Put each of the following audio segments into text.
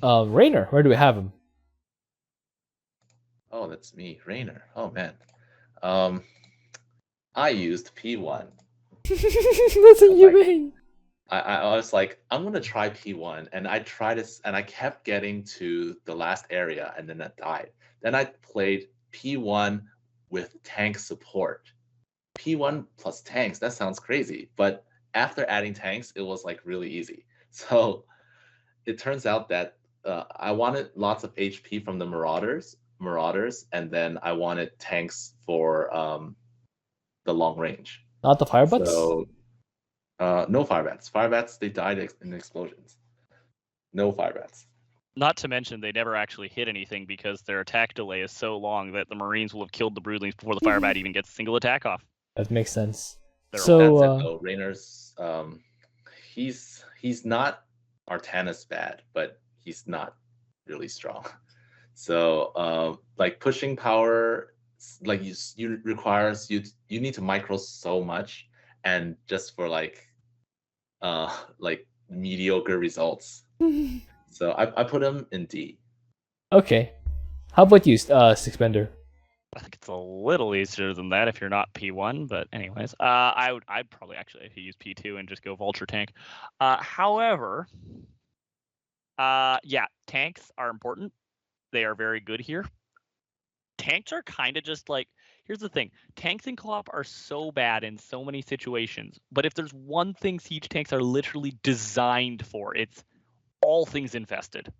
Raynor, where do we have him? Oh, that's me, Raynor. Oh man. Um, I used P1. That's a Like humane. I was like, I'm gonna try P1, and I tried this, and I kept getting to the last area, and then I died. Then I played P1 with tank support. P1 plus tanks, that sounds crazy, but after adding tanks, it was like really easy. So it turns out that I wanted lots of HP from the Marauders, and then I wanted tanks for the long range. Not the firebuts? So no firebats. Firebats they died in explosions. No firebats. Not to mention they never actually hit anything because their attack delay is so long that the Marines will have killed the Broodlings before the Firebat even gets a single attack off. That makes sense. They're So, That's it though. Raynor's he's not Artanis bad, but he's not really strong. So like pushing power, like you requires you need to micro so much, and just for like mediocre results. So I put him in D. okay. How about you, Sixbender? I think it's a little easier than that if you're not P1, but anyways, I'd probably actually use P2 and just go Vulture tank. However, yeah, tanks are important. They are very good here. Tanks are kind of just like, here's the thing, tanks in co-op are so bad in so many situations, but if there's one thing siege tanks are literally designed for, it's all things infested.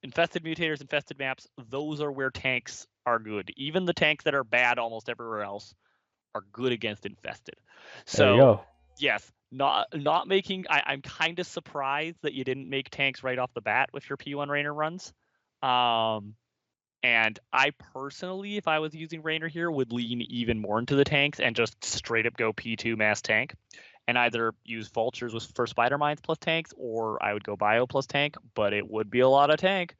Infested mutators, infested maps, those are where tanks are good. Even the tanks that are bad almost everywhere else are good against infested. There you go. Yes, not making. I'm kind of surprised that you didn't make tanks right off the bat with your P1 Raynor runs. And I personally, if I was using Raynor here, would lean even more into the tanks and just straight up go P2 mass tank, and either use vultures for spider mines plus tanks, or I would go bio plus tank, but it would be a lot of tank.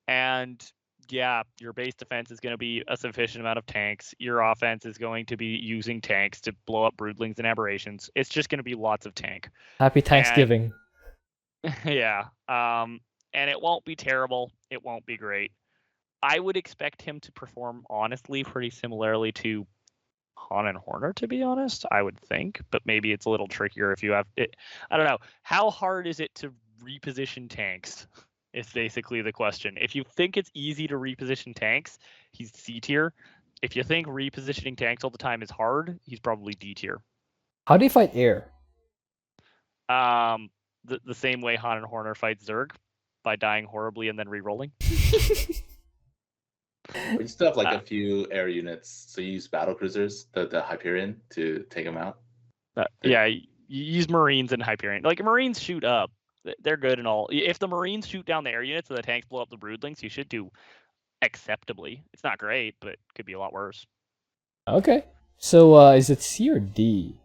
And yeah, your base defense is going to be a sufficient amount of tanks. Your offense is going to be using tanks to blow up broodlings and aberrations. It's just going to be lots of tank. Happy Thanksgiving. And, yeah. And it won't be terrible. It won't be great. I would expect him to perform honestly pretty similarly to Han and Horner, to be honest, I would think, but maybe it's a little trickier if you have it. I don't know. How hard is it to reposition tanks? Is basically the question. If you think it's easy to reposition tanks, he's C tier. If you think repositioning tanks all the time is hard, he's probably D tier. How do you fight air? The same way Han and Horner fight Zerg, by dying horribly and then re-rolling. But you still have like a few air units, so you use battle cruisers, the Hyperion, to take them out. Yeah, you use Marines and Hyperion. Like Marines shoot up, they're good and all. If the Marines shoot down the air units and the tanks blow up the Broodlings, you should do acceptably. It's not great, but it could be a lot worse. Okay, so is it C or D?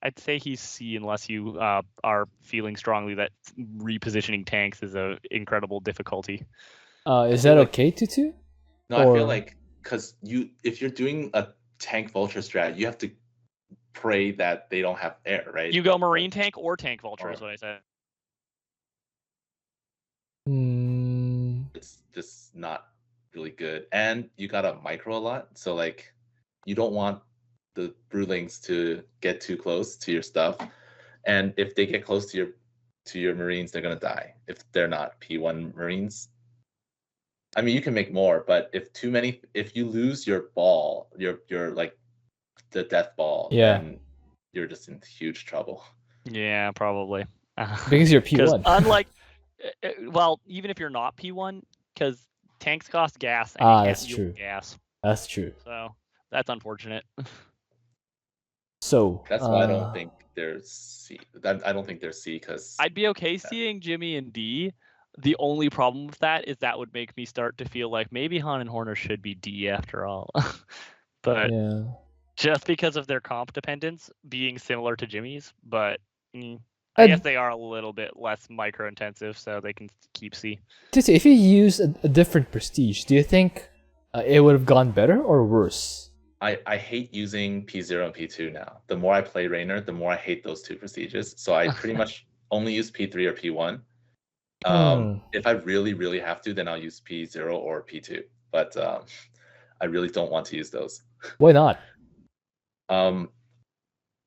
I'd say he's C unless you are feeling strongly that repositioning tanks is an incredible difficulty. Is that okay, Tutu? No, I feel like because if you're doing a tank vulture strat, you have to pray that they don't have air, right? You go Marine tank or tank vulture is what I said. It's just not really good, and you gotta micro a lot, so like you don't want the broodlings to get too close to your stuff, and if they get close to your Marines, they're gonna die if they're not P1 Marines. I mean, you can make more, but if you lose your ball, your like the death ball, then you're just in huge trouble. Yeah, probably. Because you're P1. Unlike, well, even if you're not P1, because tanks cost gas and you can't that's true. Gas. That's true. So that's unfortunate. So that's why I don't think there's C. I don't think there's C because I'd be okay seeing Jimmy and D. The only problem with that is that would make me start to feel like maybe Han and Horner should be D after all. But yeah. Just because of their comp dependence being similar to Jimmy's, but I guess they are a little bit less micro intensive, so they can keep C. If you use a different prestige, do you think it would have gone better or worse? I hate using P0 and P2 now. The more I play Raynor, the more I hate those two prestiges. So I pretty much only use P3 or P1. If I really, really have to, then I'll use P0 or P2. But I really don't want to use those. Why not?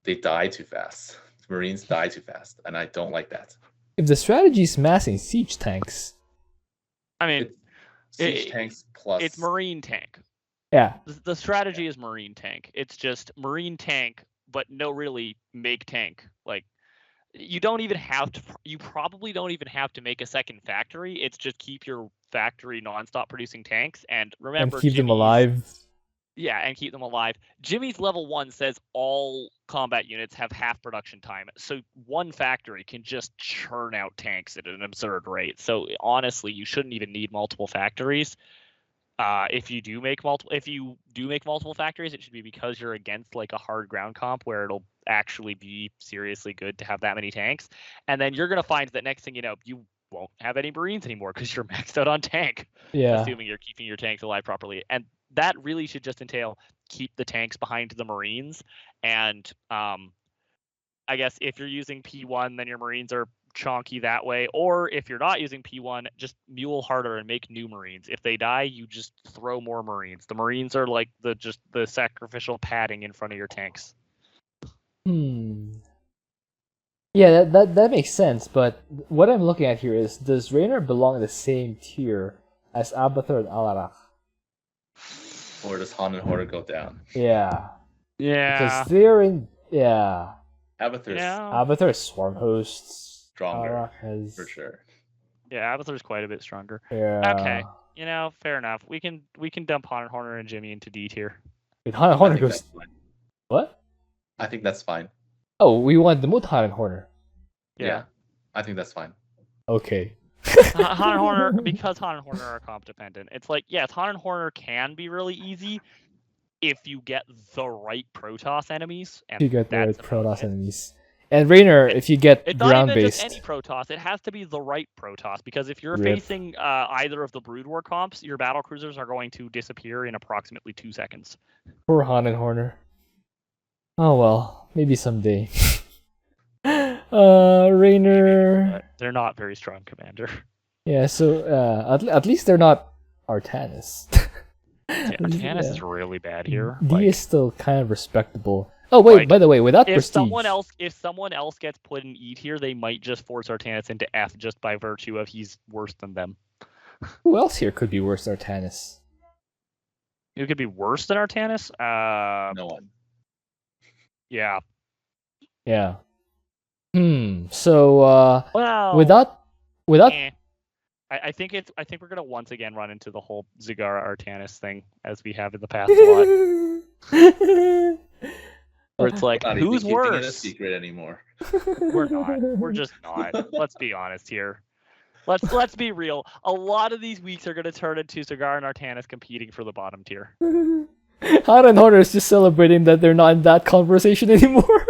They die too fast. Marines die too fast, and I don't like that. If the strategy is massing siege tanks, I mean, Siege tanks plus. it's Marine tank. yeah, The strategy is Marine tank. It's just Marine tank, but no really make tank. Like, you don't even have to. You probably don't even have to make a second factory. It's just keep your factory nonstop producing tanks, and remember, and keep them Jimmy's- alive. Yeah, and keep them alive. Jimmy's level 1 says all combat units have half production time, so one factory can just churn out tanks at an absurd rate. So honestly, you shouldn't even need multiple factories. If you do make multiple factories, it should be because you're against like a hard ground comp where it'll actually be seriously good to have that many tanks. And then you're gonna find that next thing you know, you won't have any Marines anymore because you're maxed out on tank. Yeah, Assuming you're keeping your tanks alive properly. And that really should just entail keep the tanks behind the Marines. And I guess if you're using P1, then your Marines are chonky that way. Or if you're not using P1, just mule harder and make new Marines. If they die, you just throw more Marines. The Marines are like the sacrificial padding in front of your tanks. Yeah, that makes sense, but what I'm looking at here is, does Raynor belong in the same tier as Abathur and Alarak? Or does Han and Horder go down? Yeah. Yeah. Because they're in... Yeah. Abathur's Abathur is Swarm Hosts. stronger, Alarak has... for sure. Yeah, Abathur's quite a bit stronger. Yeah. Okay. Fair enough. We can dump Han and Horner and Jimmy into D tier. Wait, Han and Horner I think goes... that's fine. What? I think that's fine. Oh, we want the Mut Han and Horner. Yeah. I think that's fine. Okay. Han and Horner, because Han and Horner are comp dependent. It's like, yes, Han and Horner can be really easy if you get the right Protoss enemies. And You get the right that's about Protoss it. enemies. And Raynor, if you get It's not even just ground-based... any Protoss. It has to be the right Protoss, because if you're Rip. facing either of the Brood War comps, your battle cruisers are going to disappear in approximately 2 seconds. Poor Han and Horner. Oh well, maybe someday. Raynor... But they're not very strong, Commander. Yeah, so at least they're not Artanis. Yeah, Artanis is really bad here. D is still kind of respectable. Oh wait, like, by the way, without if prestige, someone else gets put in E tier, they might just force Artanis into F just by virtue of he's worse than them. who else here could be worse than Artanis? Who could be worse than Artanis? No one. Yeah. Yeah. So Well, without eh. I think we're gonna once again run into the whole Zagara Artanis thing as we have in the past a lot. Where it's like, Not even who's keeping it a worse? secret anymore. We're not. We're just not. Let's be honest here. Let's be real. A lot of these weeks are gonna turn into Zagara and Artanis competing for the bottom tier. Han and Horner is just celebrating that they're not in that conversation anymore.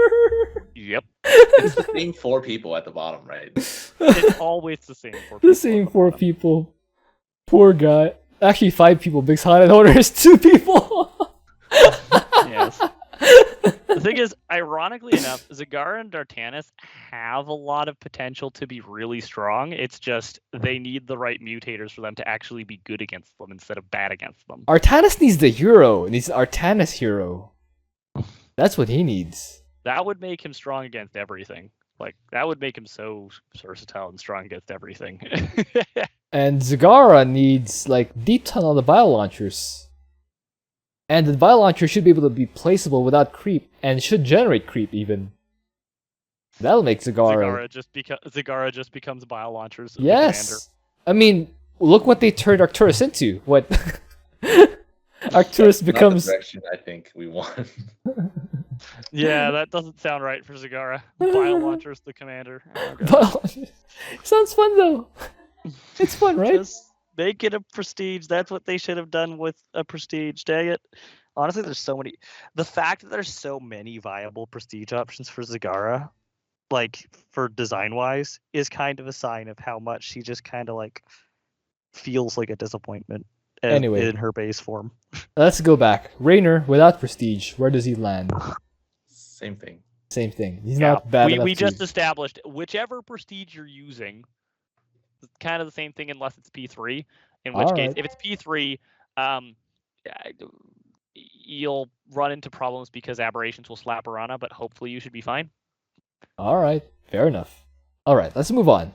Yep. It's the same 4 people at the bottom, right? It's always the same 4 people. The same at the 4 bottom. people. Poor guy. Actually, 5 people because Han and Horner is 2 people. Yes. The thing is, ironically enough, Zagara and Artanis have a lot of potential to be really strong. It's just they need the right mutators for them to actually be good against them instead of bad against them. Artanis needs the hero. He needs Artanis hero. That's what he needs. That would make him strong against everything. Like, that would make him so versatile and strong against everything. And Zagara needs, like, deep tunnel on the bio launchers. And the bio launcher should be able to be placeable without creep, and should generate creep even. That'll make Zagara... Zagara just becomes bio launchers. as the Yes! I mean, look what they turned Arcturus into. What? Arcturus Not becomes... the direction I think we want. Yeah, that doesn't sound right for Zagara. Bio launcher's the commander. Oh, God. Bio launcher. Sounds fun though. It's fun, right? Just make it a prestige. That's what they should have done with a prestige. Dang it. Honestly, there's so many. The fact that there's so many viable prestige options for Zagara, like for design wise, is kind of a sign of how much she just kind of like feels like a disappointment Anyway. in her base form. Let's go back. Raynor, without prestige, where does he land? Same thing. Same thing. He's Yeah, not bad enough we to... just established whichever prestige you're using, it's kind of the same thing unless it's P3. In which case, Alright. if it's P3, you'll run into problems because aberrations will slap Arana, but hopefully you should be fine. Alright, fair enough. Alright, let's move on.